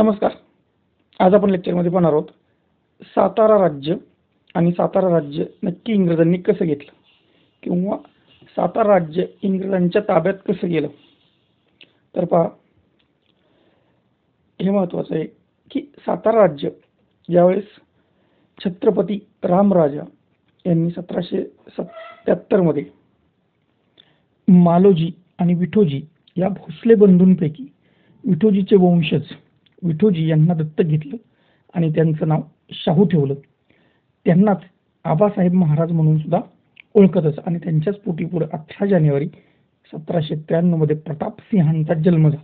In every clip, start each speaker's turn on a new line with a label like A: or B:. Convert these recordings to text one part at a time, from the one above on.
A: नमस्कार. आज आपण लेक्चरमध्ये पाहणार आहोत सातारा राज्य आणि सातारा राज्य नक्की इंग्रजांनी कसं घेतलं किंवा सातारा राज्य इंग्रजांच्या ताब्यात कसं गेलं. तर पहा, हे महत्त्वाचं आहे की सातारा राज्य ज्यावेळेस छत्रपती रामराजा यांनी 1777 मध्ये मालोजी आणि विठोजी या भोसले बंधूंपैकी विठोजीचे वंशज विठोजी यांना दत्तक घेतलं आणि त्यांचं नाव शाहू ठेवलं. त्यांनाच आबासाहेब महाराज म्हणून सुद्धा ओळखतच आणि त्यांच्याच पोटी पुढे 18 जानेवारी 1793 मध्ये प्रतापसिंहांचा जन्म झाला.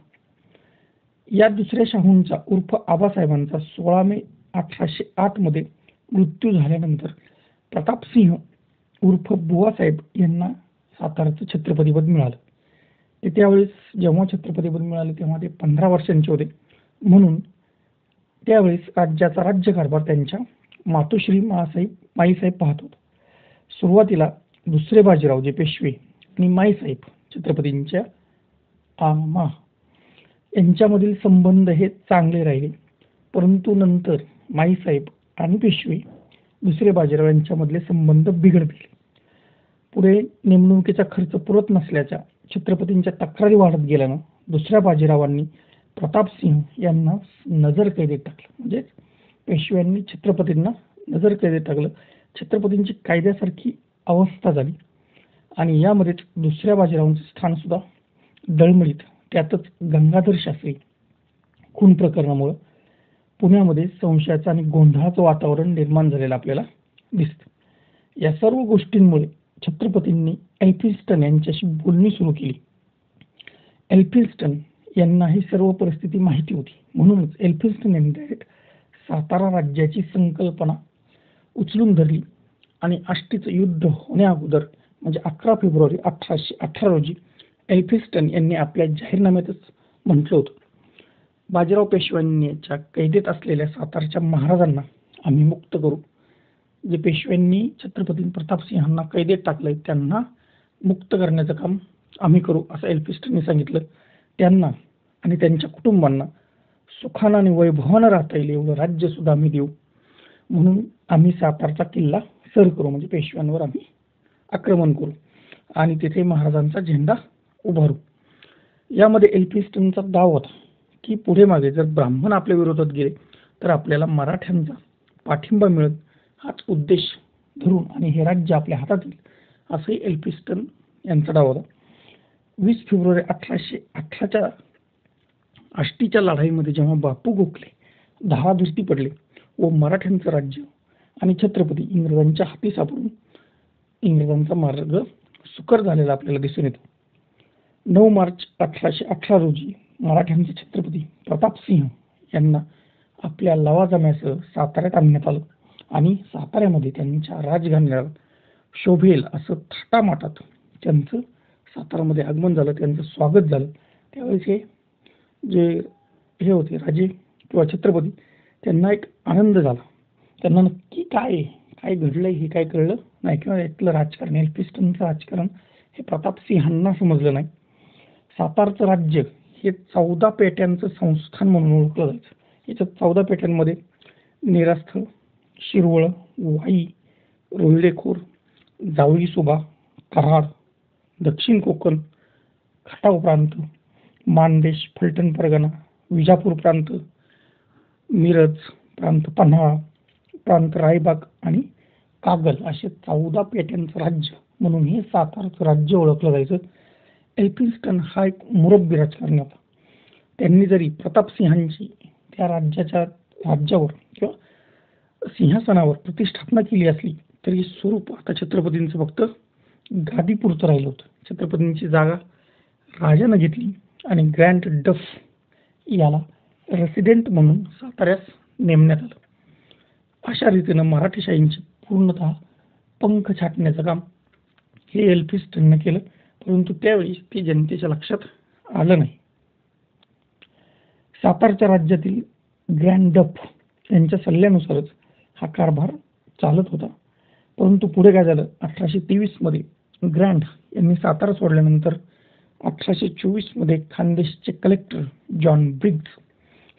A: या दुसऱ्या शाहूंचा उर्फ आबासाहेबांचा 16 मे 1808 मध्ये मृत्यू झाल्यानंतर प्रतापसिंह उर्फ बुवासाहेब यांना साताराचं छत्रपतीपद मिळालं. ते त्यावेळेस जेव्हा छत्रपतीपद मिळालं तेव्हा ते 15 वर्षांचे होते, म्हणून त्यावेळेस राज्याचा राज्यकारभार त्यांच्या मातोश्री माईसाहेब पाहत होते. सुरुवातीला दुसरे बाजीराव जे पेशवे आणि माईसाहेब छत्रपतींच्या आमा यांच्यामधील संबंध हे चांगले राहिले, परंतु नंतर माईसाहेब आणि पेशवे दुसरे बाजीराव यांच्यामधले संबंध बिघडले. पुढे नेमणुकीचा खर्च पुरत नसल्याच्या छत्रपतींच्या तक्रारी वाढत गेल्यानं दुसऱ्या बाजीरावांनी प्रतापसिंह यांना नजरकैदेत टाकलं. म्हणजे पेशव्यांनी छत्रपतींना नजरकैदेत टाकलं. छत्रपतींची कायद्यासारखी अवस्था झाली आणि यामध्येच दुसऱ्या बाजीरावांचं स्थान सुद्धा डळमळीत. त्यातच गंगाधर शास्त्री खून प्रकरणामुळे पुण्यामध्ये संशयाचं आणि गोंधळाचं वातावरण निर्माण झालेलं आपल्याला दिसतं. या सर्व गोष्टींमुळे छत्रपतींनी एल्फिन्स्टन यांच्याशी बोलणी सुरू केली. एल्फिन्स्टन यांना ही सर्व परिस्थिती माहिती होती, म्हणूनच एल्फिन्स्टन यांनी डायरेक्ट सातारा राज्याची संकल्पना उचलून धरली आणि आष्टीचं युद्ध होण्या अगोदर म्हणजे 11 फेब्रुवारी 1818 रोजी एल्फिन्स्टन यांनी आपल्या जाहीरनाम्यातच म्हटलं होतं, बाजीराव पेशव्यांच्या कैदेत असलेल्या सातारच्या महाराजांना आम्ही मुक्त करू. जे पेशव्यांनी छत्रपती प्रतापसिंहांना कैदेत टाकलंय त्यांना मुक्त करण्याचं काम आम्ही करू असं एल्फिन्स्टनने सांगितलं. त्यांना आणि त्यांच्या कुटुंबांना सुखानं आणि वैभवानं राहता येईल एवढं राज्य सुद्धा आम्ही देऊ, म्हणून आम्ही सातारचा किल्ला सर करू, म्हणजे पेशव्यांवर आम्ही आक्रमण करू आणि तिथे महाराजांचा झेंडा उभारू. यामध्ये एल्फिन्स्टनचा डाव होता की पुढे मागे जर ब्राह्मण आपल्या विरोधात गेले तर आपल्याला मराठ्यांचा पाठिंबा मिळत, हाच उद्देश धरून आणि हे राज्य आपल्या हातात येईल असंही एल्फिन्स्टन यांचा डाव होता. 20 फेब्रुवारी 1818च्या आष्टीच्या लढाईमध्ये जेव्हा बापू गोखले धारादुर्ती पडले व मराठ्यांचं राज्य आणि छत्रपती इंग्रजांच्या हाती सापडून इंग्रजांचा मार्ग सुकर झालेला आपल्याला दिसून येतो. 9 मार्च 1818 रोजी मराठ्यांचे छत्रपती प्रतापसिंह यांना आपल्या लवाजम्यासह साताऱ्यात आणण्यात आलं आणि साताऱ्यामध्ये त्यांच्या राजघराण्याला शोभेल असं थाटामाटात त्यांचं सातारामध्ये आगमन झालं, त्यांचं स्वागत झालं. त्यावेळेस हे होते राजे किंवा छत्रपती, त्यांना एक आनंद झाला. त्यांना नक्की काय घडलंय हे काय कळलं नाही किंवा यातलं राजकारण एल्फिन्स्टनचं राजकारण हे प्रतापसिंहांना समजलं नाही. सातारचं राज्य हे 14 पेट्यांचं संस्थान म्हणून ओळखलं जायचं. याच्यात 14 पेट्यांमध्ये निरास्थळ, शिरवळ, वाई, रोहिडेखोर, जावळी सुभा, कराड, दक्षिण कोकण, खटाव प्रांत, मानदेश, फलटण परगणा, विजापूर प्रांत, मिरज प्रांत, पन्हाळा प्रांत, रायबाग आणि कागल असे 14 पेट्यांचं राज्य म्हणून हे सातारचं राज्य ओळखलं जायचं. एल्फिन्स्टन हा एक मुरब्बी राजकारणी होता. त्यांनी जरी प्रतापसिंहांची त्या राज्यावर किंवा सिंहासनावर प्रतिष्ठापना केली असली तरी स्वरूप आता छत्रपतींचं फक्त गादीपुरतं राहिलं होतं. छत्रपतींची जागा राजानं घेतली आणि ग्रँड डफ याला रेसिडेंट म्हणून साताऱ्यास नेमण्यात आलं. अशा रीतीनं मराठेशाहींचे पूर्णतः पंख छाटण्याचं काम हे एल्फिन्स्टननं केलं, परंतु त्यावेळी ते जनतेच्या लक्षात आलं नाही. सातारच्या राज्यातील ग्रँड डफ यांच्या सल्ल्यानुसारच हा कारभार चालत होता. परंतु पुढे काय झालं, 1823 मध्ये ग्रँड यांनी सातारा सोडल्यानंतर 1824 मध्ये खानदेशचे कलेक्टर जॉन ब्रिग्ज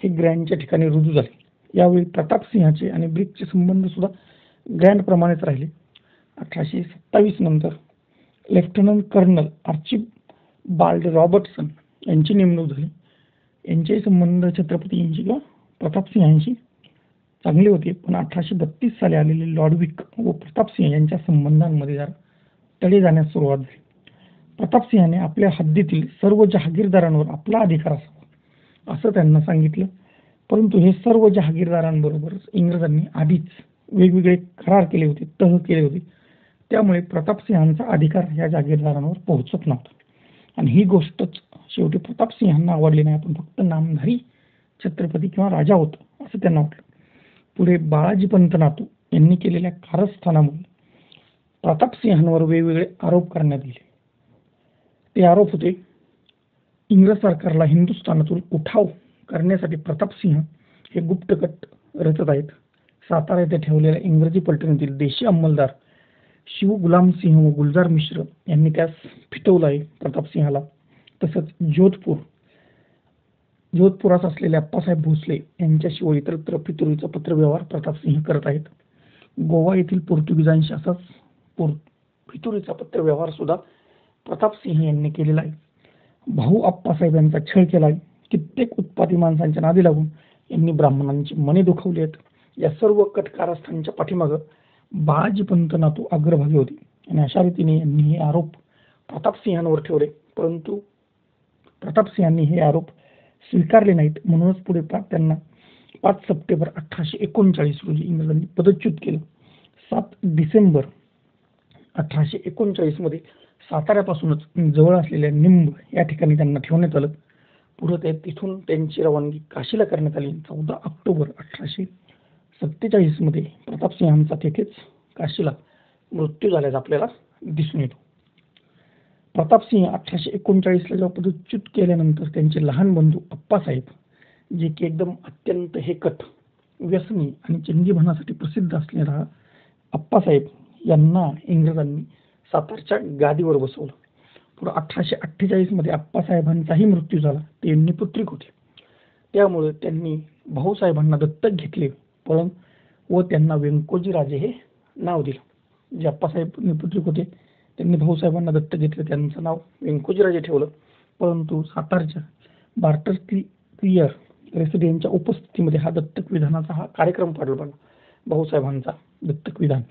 A: हे ग्रँडच्या ठिकाणी रुजू झाले. यावेळी प्रतापसिंहाचे आणि ब्रिगचे संबंध सुद्धा ग्रँड प्रमाणेच राहिले. 1827 नंतर लेफ्टनंट कर्नल आर्चिबाल्ड रॉबर्टसन यांची नेमणूक झाली. यांचे संबंध छत्रपतींशी किंवा प्रतापसिंहांशी चांगले होते, पण 1832 साली आलेले लॉर्डविक व प्रतापसिंह यांच्या संबंधांमध्ये जरा तडे जाण्यास सुरुवात झाली. प्रतापसिंहाने आपल्या हद्दीतील सर्व जहागीरदारांवर आपला अधिकार असावा असं त्यांना सांगितलं, परंतु हे सर्व जहागीरदारांबरोबरच इंग्रजांनी आधीच वेगवेगळे करार केले होते, तह केले होते. त्यामुळे प्रतापसिंहांचा अधिकार या जागीरदारांवर पोहोचत नव्हता. आणि ही गोष्टच शेवटी प्रतापसिंहांना आवडली नाही. आपण फक्त नामधारी छत्रपती किंवा राजा होतो असं त्यांना वाटलं. पुढे बाळाजी पंत नातू यांनी केलेल्या कारस्थानामुळे प्रतापसिंहांवर वेगवेगळे आरोप करण्यात आले. ते आरोप होते, इंग्रज सरकारला हिंदुस्थानातून उठाव करण्यासाठी प्रतापसिंह हे गुप्तकट रचत आहेत. सातारा येथे ठेवलेल्या इंग्रजी पलटणीतील देशी अंमलदार शिव गुलामसिंह व गुलजार मिश्र यांनी त्यास फिटवलं आहे प्रतापसिंहाला. तसंच जोधपुरात असलेले अप्पासाहेब भोसले यांच्याशिवाय इतरत्र फितुरीचा पत्रव्यवहार प्रतापसिंह करत आहेत. गोवा येथील पोर्तुगीजांशी असाच फितुरीचा पत्रव्यवहार सुद्धा प्रतापसिंह यांनी केलेला आहे. भाऊ अप्पासाहेब यांचा छळ केला आहे. कित्येक उत्पाती माणसांच्या नादी लागून यांनी ब्राह्मणांची मने दुखवली आहेत. या सर्व कटकारस्थांच्या पाठीमागं बाळाजी पंत नातू अग्रभागी होते आणि अशा रीतीने यांनी हे आरोप प्रतापसिंहांवर ठेवले, परंतु प्रतापसिंहांनी हे आरोप स्वीकारले नाहीत. म्हणूनच पुढे त्यांना 5 सप्टेंबर 1839 रोजी इंग्रजांनी पदच्युत केलं. 7 डिसेंबर 1839 मध्ये साताऱ्यापासूनच जवळ असलेल्या निंब या ठिकाणी त्यांना ठेवण्यात आलं. पुढे तिथून त्यांची रवानगी काशीला करण्यात आली. 14 ऑक्टोबर 1847 मध्ये प्रतापसिंहांचा तेथेच काशीला मृत्यू झाल्याचं आपल्याला दिसून येतो. प्रतापसिंह 1839 ला जेव्हा पदच्युत केल्यानंतर त्यांचे लहान बंधू अप्पासाहेब, जे की एकदम अत्यंत हेकट, व्यसनी आणि चंगीपणासाठी प्रसिद्ध असलेला अप्पासाहेब यांना इंग्रजांनी सातारच्या गादीवर बसवलं. पुढे 1848 मध्ये अप्पासाहेबांचाही मृत्यू झाला. ते निपुत्रिक होते, त्यामुळे त्यांनी भाऊसाहेबांना दत्तक घेतले व त्यांना व्यंकोजी राजे हे नाव दिलं. जे अप्पासाहेब निपुत्रिक होते त्यांनी भाऊसाहेबांना दत्तक घेतलं, त्यांचं नाव व्यंकोजी राजे ठेवलं. परंतु सातारच्या बार्टर क्लियर रेसिडेंटच्या उपस्थितीमध्ये हा दत्तक विधानाचा कार्यक्रम पार पडला, भाऊसाहेबांचा दत्तक विधान.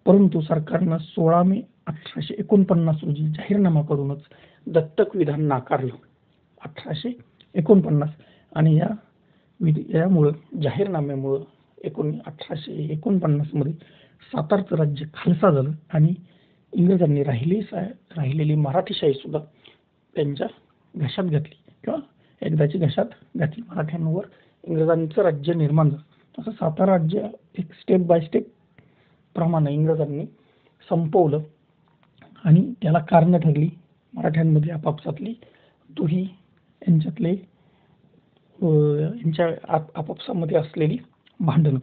A: परंतु सरकारनं 16 मे 1849 रोजी जाहीरनामा करूनच दत्तक विधान नाकारलं. 1849 आणि यामुळं जाहीरनाम्यामुळं 1849 मध्ये सातारचं राज्य खालसा झालं आणि इंग्रजांनी राहिलेली मराठीशाही सुद्धा त्यांच्या घशात घातली किंवा एकदाची घशात घातली. मराठ्यांवर इंग्रजांचं राज्य निर्माण झालं. असं सातारा राज्य एक स्टेप बाय स्टेप प्रमाणे इंग्रजांनी संपवलं आणि त्याला कारणं ठरली मराठ्यांमध्ये आपापसातली दुही, यांच्या आपापसामध्ये असलेली भांडणं.